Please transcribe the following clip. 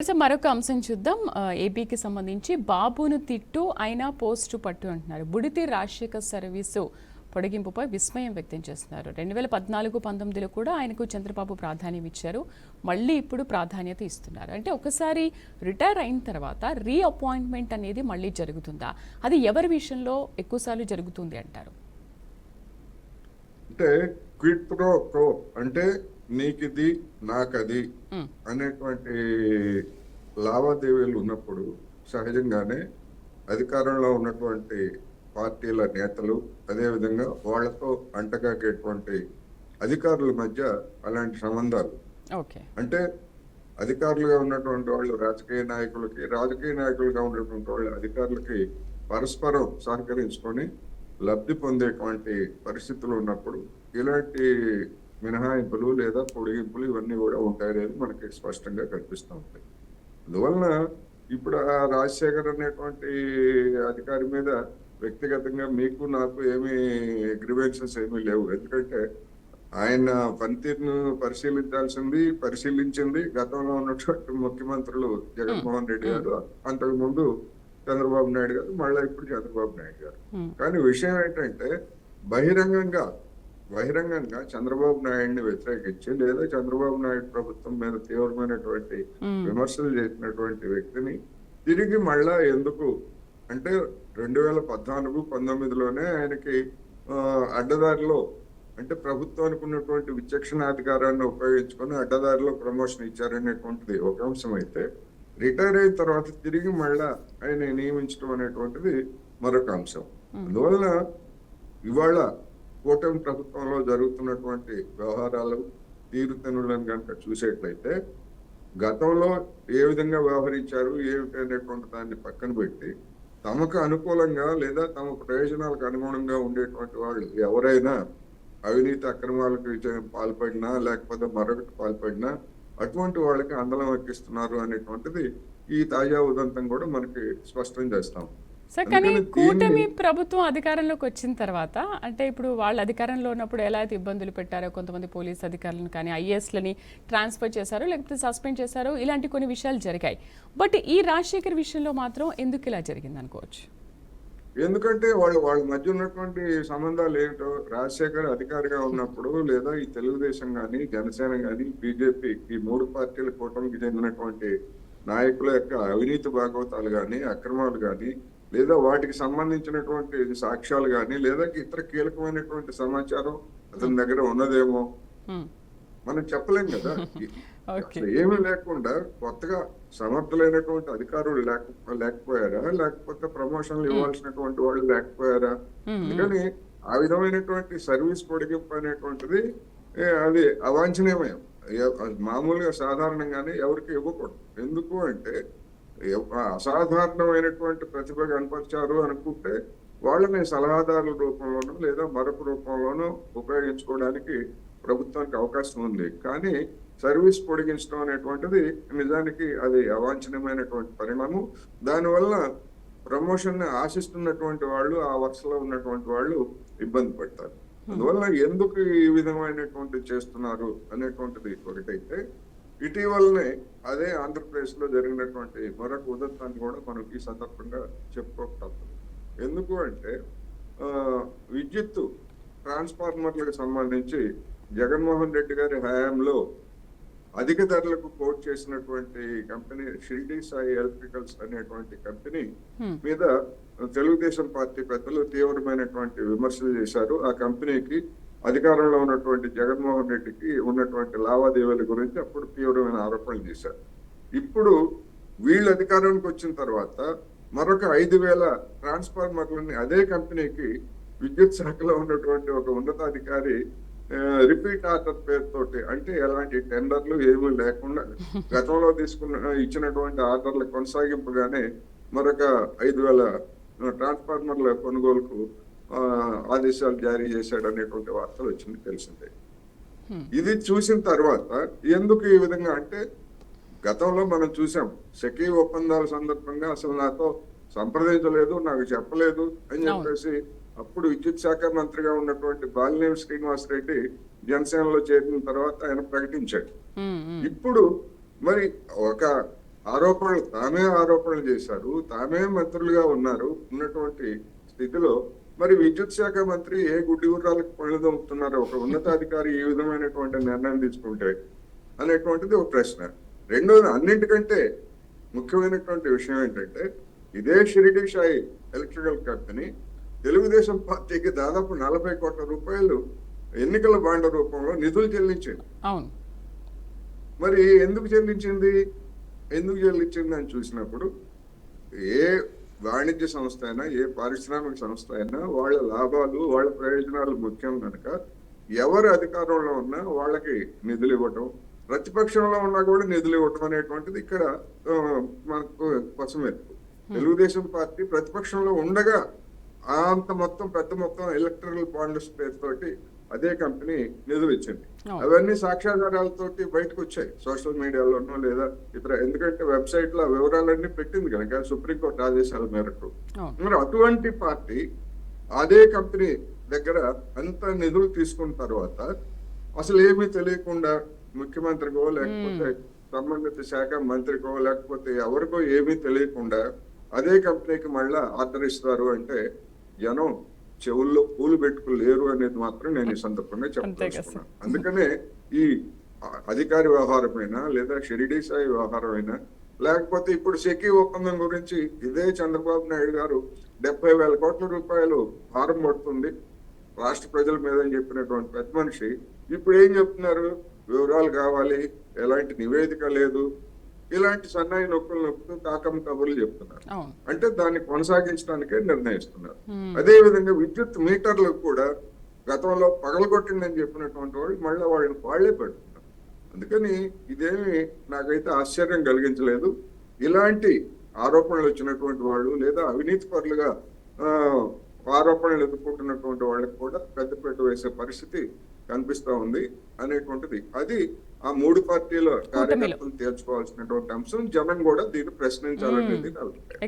మరొక అంశం చూద్దాం. ఏపీకి సంబంధించి బాబును తిట్టు అయినా పోస్టు పట్టు అంటున్నారు. బుడితి రాజశేఖర్ సర్వీసు పొడిగింపుపై విస్మయం వ్యక్తం చేస్తున్నారు. 2014-19లో కూడా ఆయనకు చంద్రబాబు ప్రాధాన్యం ఇచ్చారు, మళ్ళీ ఇప్పుడు ప్రాధాన్యత ఇస్తున్నారు. అంటే ఒకసారి రిటైర్ అయిన తర్వాత రీఅపాయింట్మెంట్ అనేది మళ్ళీ జరుగుతుందా? అది ఎవరి విషయంలో ఎక్కువసార్లు జరుగుతుంది అంటారు? అంటే క్విడ్ ప్రో క్వో అంటే నీకిది నాకది అనేటువంటి లావాదేవీలు ఉన్నప్పుడు సహజంగానే అధికారంలో ఉన్నటువంటి పార్టీల నేతలు అదేవిధంగా వాళ్లతో అంటగాకేటువంటి అధికారుల మధ్య అలాంటి సంబంధాలు అంటే అధికారులుగా ఉన్నటువంటి వాళ్ళు రాజకీయ నాయకులుగా ఉన్నటువంటి వాళ్ళు అధికారులకి పరస్పరం సహకరించుకొని లబ్ధి పొందేటువంటి పరిస్థితులు ఉన్నప్పుడు ఇలాంటి మినహాయింపులు లేదా పొడిగింపులు ఇవన్నీ కూడా ఉంటాయనేది మనకి స్పష్టంగా కనిపిస్తూ ఉంటాయి. అందువలన ఇప్పుడు ఆ రాజశేఖర్ అనేటువంటి అధికారి మీద వ్యక్తిగతంగా మీకు నాకు ఏమీ గ్రివెన్సెస్ ఏమీ లేవు. ఎందుకంటే ఆయన పనితీరును పరిశీలించింది గతంలో ఉన్నటువంటి ముఖ్యమంత్రులు జగన్మోహన్ రెడ్డి గారు, అంతకు ముందు చంద్రబాబు నాయుడు గారు, మళ్ళీ ఇప్పుడు చంద్రబాబు నాయుడు గారు. కానీ విషయం ఏంటంటే బహిరంగంగా చంద్రబాబు నాయుడిని వ్యతిరేకించి లేదా చంద్రబాబు నాయుడు ప్రభుత్వం మీద తీవ్రమైనటువంటి విమర్శలు చేసినటువంటి వ్యక్తిని తిరిగి మళ్ళా ఎందుకు అంటే 2014-19లోనే ఆయనకి అడ్డదారిలో అంటే ప్రభుత్వానికి ఉన్నటువంటి విచక్షణాధికారాన్ని ఉపయోగించుకొని అడ్డదారిలో ప్రమోషన్ ఇచ్చారనేటువంటిది ఒక అంశం అయితే, రిటైర్ అయిన తర్వాత తిరిగి మళ్ళా ఆయన నియమించడం అనేటువంటిది మరొక అంశం. అందువలన ఇవాళ కూటమి ప్రభుత్వంలో జరుగుతున్నటువంటి వ్యవహారాలు తీరుతెన్నులను కనుక చూసేట్లయితే గతంలో ఏ విధంగా వ్యవహరించారు ఏమిటి అనేటువంటి దాన్ని పక్కన పెట్టి తమకు అనుకూలంగా లేదా తమ ప్రయోజనాలకు అనుగుణంగా ఉండేటువంటి వాళ్ళు ఎవరైనా అవినీతి అక్రమాలకు పాల్పడినా లేకపోతే మరొకటి పాల్పడినా అటువంటి వాళ్ళకి అందలం ఎక్కిస్తున్నారు అనేటువంటిది ఈ తాజా ఉదంతం కూడా మనకి స్పష్టం చేస్తాం. సార్, కానీ కూటమి ప్రభుత్వం అధికారంలోకి వచ్చిన తర్వాత అంటే ఇప్పుడు వాళ్ళు అధికారంలో ఉన్నప్పుడు ఎలా అయితే ఇబ్బందులు పెట్టారో, కొంతమంది పోలీస్ అధికారులను కానీ ఐఏఎస్లని ట్రాన్స్ఫర్ చేశారో లేకపోతే సస్పెండ్ చేశారో, ఇలాంటి కొన్ని విషయాలు జరిగాయి. బట్ ఈ రాజశేఖర్ విషయంలో మాత్రం ఎందుకు ఇలా జరిగింది అనుకోవచ్చు? ఎందుకంటే వాళ్ళ మధ్య ఉన్నటువంటి సంబంధాలు ఏమిటో, రాజశేఖర్ అధికారిగా ఉన్నప్పుడు లేదా ఈ తెలుగుదేశం కానీ జనసేన కానీ బీజేపీ ఈ మూడు పార్టీల కూటమికి చెందినటువంటి నాయకుల యొక్క అవినీతి భాగవతాలు కానీ అక్రమాలు కానీ లేదా వాటికి సంబంధించినటువంటి సాక్ష్యాలు కానీ లేదా ఇతర కీలకమైనటువంటి సమాచారం అతని దగ్గర ఉన్నదేమో మనం చెప్పలేం కదా. ఏమీ లేకుండా కొత్తగా సమర్థులైనటువంటి అధికారులు లేకపోయారా, లేకపోతే ప్రమోషన్లు ఇవ్వాల్సినటువంటి వాళ్ళు లేకపోయారా? అందుకని ఆ విధమైనటువంటి సర్వీస్ పొడిగింపు అనేటువంటిది అది అవాంఛనీయమయం. మామూలుగా సాధారణంగానే ఎవరికి ఇవ్వకూడదు. ఎందుకు అంటే అసాధారణమైనటువంటి ప్రతిభ కనపరిచారు అనుకుంటే వాళ్ళని సలహాదారుల రూపంలోనూ లేదా మరొక రూపంలోనూ ఉపయోగించుకోవడానికి ప్రభుత్వానికి అవకాశం ఉంది. కానీ సర్వీస్ పొడిగించడం అనేటువంటిది నిజానికి అది అవాంఛనీయమైనటువంటి పరిణామం. దానివల్ల ప్రమోషన్ ని ఆశిస్తున్నటువంటి వాళ్ళు ఆ వరుసలో ఉన్నటువంటి వాళ్ళు ఇబ్బంది పడతారు. అందువల్ల ఎందుకు ఈ విధమైనటువంటి చేస్తున్నారు అనేటువంటిది ఒకటైతే, ఇటీవలనే అదే ఆంధ్రప్రదేశ్ లో జరిగినటువంటి మరొక ఉదంతాన్ని కూడా మనం ఈ సందర్భంగా చెప్పుకోక తప్పదు. ఎందుకు అంటే విద్యుత్ ట్రాన్స్ఫార్మర్లకు సంబంధించి జగన్మోహన్ రెడ్డి గారి హయాంలో అధిక ధరలకు కోట్ చేసినటువంటి కంపెనీ షిరిడి సాయి ఎలక్ట్రికల్స్ అనేటువంటి కంపెనీ మీద తెలుగుదేశం పార్టీ పెద్దలు తీవ్రమైనటువంటి విమర్శలు చేశారు. ఆ కంపెనీకి అధికారంలో ఉన్నటువంటి జగన్మోహన్ రెడ్డికి ఉన్నటువంటి లావాదేవీల గురించి అప్పుడు తీవ్రమైన ఆరోపణలు చేశారు. ఇప్పుడు వీళ్ళు అధికారానికి వచ్చిన తర్వాత మరొక 5,000 ట్రాన్స్ఫార్మర్లని అదే కంపెనీకి విద్యుత్ శాఖలో ఉన్నటువంటి ఒక ఉన్నతాధికారి రిపీట్ ఆర్డర్ పేరుతోటి, అంటే ఎలాంటి టెండర్లు ఏమీ లేకుండా గతంలో ఇచ్చినటువంటి ఆర్డర్ల కొనసాగింపుగానే మరొక 5,000 ట్రాన్స్ఫార్మర్ల కొనుగోలుకు ఆదేశాలు జారీ చేశాడు అనేటువంటి వార్తలు వచ్చింది, తెలిసిందే. ఇది చూసిన తర్వాత ఎందుకు ఈ విధంగా అంటే గతంలో మనం చూసాం సెకీ ఒప్పందాల సందర్భంగా అసలు నాతో సంప్రదించలేదు, నాకు చెప్పలేదు అని చెప్పేసి అప్పుడు విద్యుత్ శాఖ మంత్రిగా ఉన్నటువంటి బాలినేని శ్రీనివాసరెడ్డి జనసేనలో చేరిన తర్వాత ఆయన ప్రకటించాడు. ఇప్పుడు మరి ఒక తామే ఆరోపణలు చేశారు, తామే మంత్రులుగా ఉన్నటువంటి స్థితిలో మరి విద్యుత్ శాఖ మంత్రి ఏ గుడ్డి గుర్రాలకు పళ్ళు దొంగతున్నారో ఒక ఉన్నతాధికారి ఈ విధమైనటువంటి నిర్ణయం తీసుకుంటే అనేటువంటిది ఒక ప్రశ్న. రెండోది, అన్నింటికంటే ముఖ్యమైనటువంటి విషయం ఏంటంటే ఇదే షిరిడి సాయి ఎలక్ట్రికల్ కంపెనీ తెలుగుదేశం పార్టీకి దాదాపు 40 కోట్ల రూపాయలు ఎన్నికల బాండ్ రూపంలో నిధులు చెల్లించింది. అవును. మరి ఎందుకు చెల్లించింది అని చూసినప్పుడు ఏ వాణిజ్య సంస్థ అయినా ఏ పారిశ్రామిక సంస్థ అయినా వాళ్ళ లాభాలు వాళ్ళ ప్రయోజనాలు ముఖ్యం కనుక ఎవరు అధికారంలో ఉన్నా వాళ్ళకి నిధులు ఇవ్వటం, ప్రతిపక్షంలో ఉన్నా కూడా నిధులు ఇవ్వటం అనేటువంటిది ఇక్కడ మనకు పసమెరుపు. తెలుగుదేశం పార్టీ ప్రతిపక్షంలో ఉండగా అంత పెద్ద మొత్తం ఎలక్ట్రల్ బాండ్స్ పేరుతోటి అదే కంపెనీ నిధులు ఇచ్చింది. అవన్నీ సాక్ష్యాధారాలతోటి బయటకు వచ్చాయి సోషల్ మీడియాలోనో లేదా ఇతర, ఎందుకంటే వెబ్సైట్ లో వివరాలన్నీ పెట్టింది కనుక సుప్రీంకోర్టు ఆదేశాల మేరకు. మరి అటువంటి పార్టీ అదే కంపెనీ దగ్గర అంత నిధులు తీసుకున్న తర్వాత అసలు ఏమీ తెలియకుండా ముఖ్యమంత్రికో లేకపోతే సంబంధిత శాఖ మంత్రికో లేకపోతే ఎవరికో ఏమీ తెలియకుండా అదే కంపెనీకి మళ్ళా ఆర్డర్ ఇస్తారు అంటే జనం చెవుల్లో పూలు పెట్టుకోలేరు అనేది మాత్రం నేను ఈ సందర్భంగా చెప్పదలుచుకున్నాను. అందుకనే ఈ అధికారి వ్యవహారమైనా లేదా షిరిడి సాయి వ్యవహారమైనా లేకపోతే ఇప్పుడు సెకీ ఒప్పందం గురించి ఇదే చంద్రబాబు నాయుడు గారు 70,000 కోట్ల రూపాయలు భారం పడుతుంది రాష్ట్ర ప్రజల మీద అని చెప్పినటువంటి పెద్ద మనిషి ఇప్పుడు ఏం చెప్తున్నారు? వివరాలు కావాలి, ఎలాంటి నివేదిక లేదు, ఇలాంటి సన్నాయి నొక్కులు నొక్కుతూ కాకమ్మ కబుర్లు చెప్తున్నారు. అంటే దాన్ని కొనసాగించడానికే నిర్ణయిస్తున్నారు. అదే విధంగా విద్యుత్ మీటర్లకు కూడా గతంలో పగలగొట్టిందని చెప్పినటువంటి వాళ్ళు మళ్ళీ వాళ్లే పెడుతున్నారు. అందుకని ఇదేమి నాకైతే ఆశ్చర్యం కలిగించలేదు. ఇలాంటి ఆరోపణలు వచ్చినటువంటి వాళ్ళు లేదా అవినీతి పరులుగా ఆరోపణలు ఎదుర్కొంటున్నటువంటి వాళ్ళకి కూడా పెద్దపీట వేసే పరిస్థితి కనిపిస్తా ఉంది అనేటువంటిది. అది ఆ 3 పార్టీల కార్యకర్తలు తేల్చుకోవాల్సినటువంటి అంశం. జనం కూడా దీన్ని ప్రశ్నించాలనేది నా అభిప్రాయం.